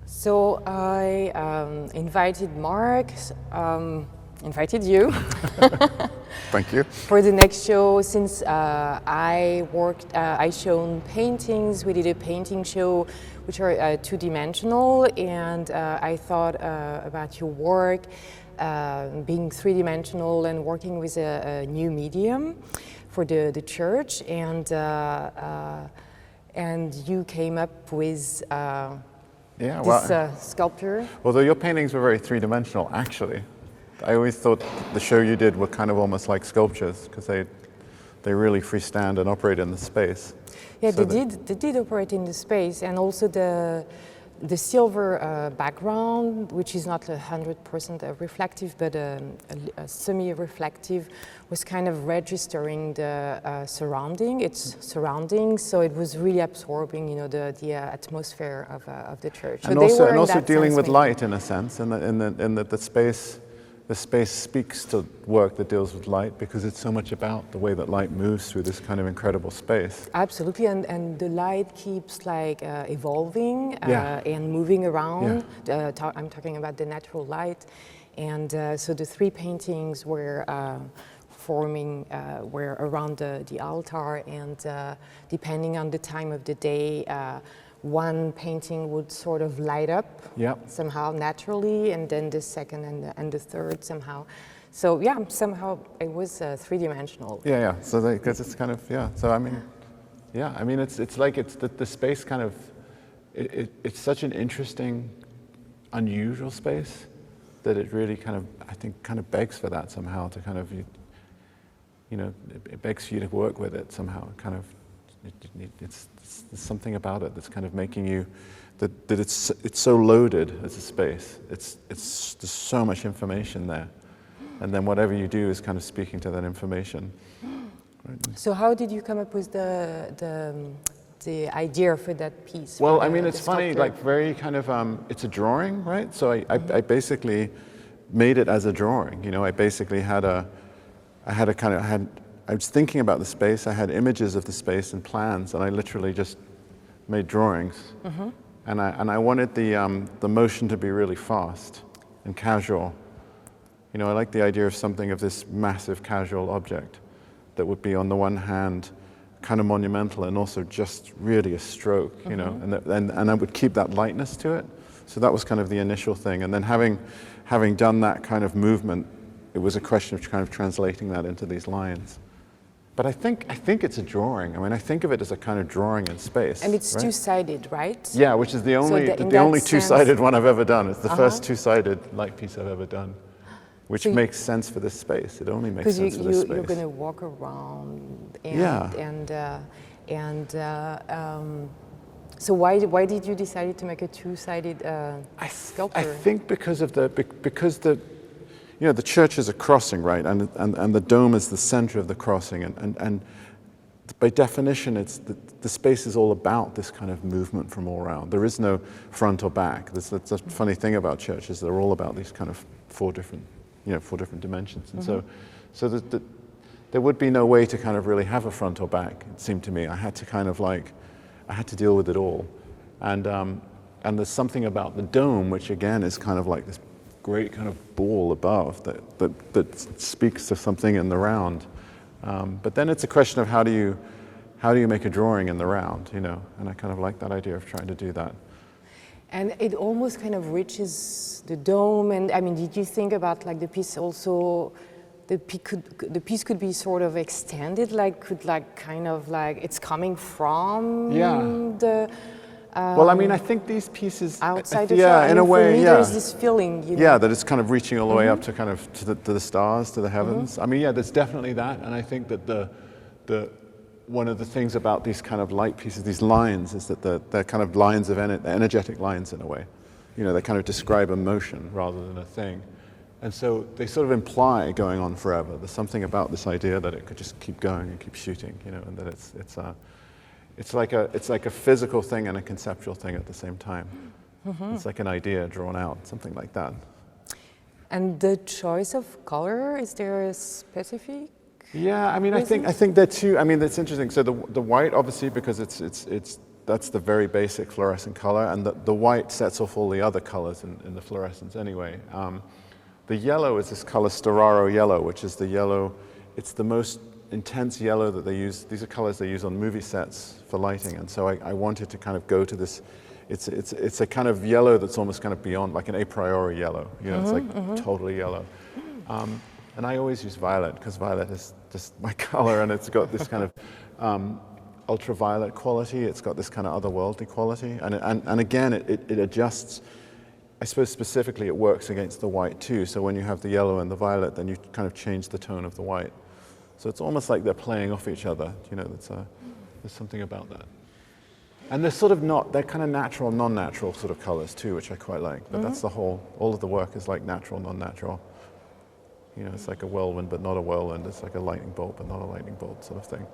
So I invited Mark, invited you Thank you. for the next show. Since I shown paintings, we did a painting show which are two-dimensional, and I thought about your work being three-dimensional and working with a new medium for the church, and you came up with this sculpture. Although your paintings were very three-dimensional, actually. I always thought the show you did were kind of almost like sculptures because they really freestand and operate in the space. Yeah, so they did operate in the space, and also the silver background, which is not 100% reflective, but a semi-reflective, was kind of registering the its surroundings. So it was really absorbing, you know, the atmosphere of the church. And so also dealing with light in a sense, in that the space speaks to work that deals with light because it's so much about the way that light moves through this kind of incredible space. Absolutely, and the light keeps like evolving and moving around. Yeah. I'm talking about the natural light, and so the three paintings were were around the altar, and depending on the time of the day, one painting would sort of light up somehow naturally, and then the second and the third somehow. So yeah, somehow it was three-dimensional. Yeah. So because it's kind of So I mean, it's like the space kind of it's such an interesting, unusual space that it really kind of kind of begs for that somehow to kind of it begs for you to work with it somehow. Kind of it's there's something about it that's kind of making you that it's so loaded as a space. There's so much information there, and then whatever you do is kind of speaking to that information. Right? So how did you come up with the idea for that piece? Well, I mean, it's funny, like very kind of it's a drawing, right? So I basically made it as a drawing. You know, I basically I was thinking about the space, I had images of the space and plans, and I literally just made drawings. Mm-hmm. And I wanted the motion to be really fast and casual. You know, I like the idea of something of this massive casual object that would be on the one hand kind of monumental and also just really a stroke, you know, and I would keep that lightness to it. So that was kind of the initial thing. And then having done that kind of movement, it was a question of kind of translating that into these lines. But I think it's a drawing. I mean, I think of it as a kind of drawing in space. And it's two-sided, right? Yeah, which is the only two-sided one I've ever done. It's the first two-sided light piece I've ever done, which makes sense for this space. It only makes sense for this space. You're going to walk around, so why did you decide to make a two-sided sculpture? I think because the church is a crossing, right, and the dome is the center of the crossing, and by definition, it's the space is all about this kind of movement from all around. There is no front or back. That's a funny thing about churches; they're all about these kind of four different dimensions, and so there would be no way to kind of really have a front or back. It seemed to me I had to deal with it all, and there's something about the dome, which again is kind of like this great kind of ball above that speaks to something in the round. But then it's a question of how do you make a drawing in the round, you know? And I kind of like that idea of trying to do that. And it almost kind of reaches the dome. And I mean, did you think about like the piece also? The piece could be sort of extended, it's coming from the. Well, I mean, I think these pieces outside in a way, there's this feeling, you know? Yeah, that it's kind of reaching all the way up to kind of to the stars, to the heavens. I mean, yeah, there's definitely that, and I think that the one of the things about these kind of light pieces, these lines, is that they're kind of lines of energetic lines in a way. You know, they kind of describe a motion rather than a thing, and so they sort of imply going on forever. There's something about this idea that it could just keep going and keep shooting, you know, and that it's like a physical thing and a conceptual thing at the same time. Mm-hmm. It's like an idea drawn out, something like that. And the choice of color, is there a specific? Yeah, I mean, I think there too. I mean, that's interesting. So the white, obviously, because it's that's the very basic fluorescent color, and the white sets off all the other colors in the fluorescence anyway. The yellow is this color Storaro yellow, which is the yellow, it's the most intense yellow that they use. These are colors they use on movie sets for lighting, and so I wanted to kind of go to this, it's a kind of yellow that's almost kind of beyond, like an a priori yellow, you know, it's like totally yellow. And I always use violet, because violet is just my color, and it's got this kind of ultraviolet quality, it's got this kind of otherworldly quality, and again, it adjusts. I suppose specifically it works against the white too, so when you have the yellow and the violet, then you kind of change the tone of the white. So it's almost like they're playing off each other, you know, there's something about that. And they're sort of they're kind of natural, non-natural sort of colors too, which I quite like, but that's the all of the work is like natural, non-natural. You know, it's like a whirlwind, but not a whirlwind, it's like a lightning bolt, but not a lightning bolt sort of thing.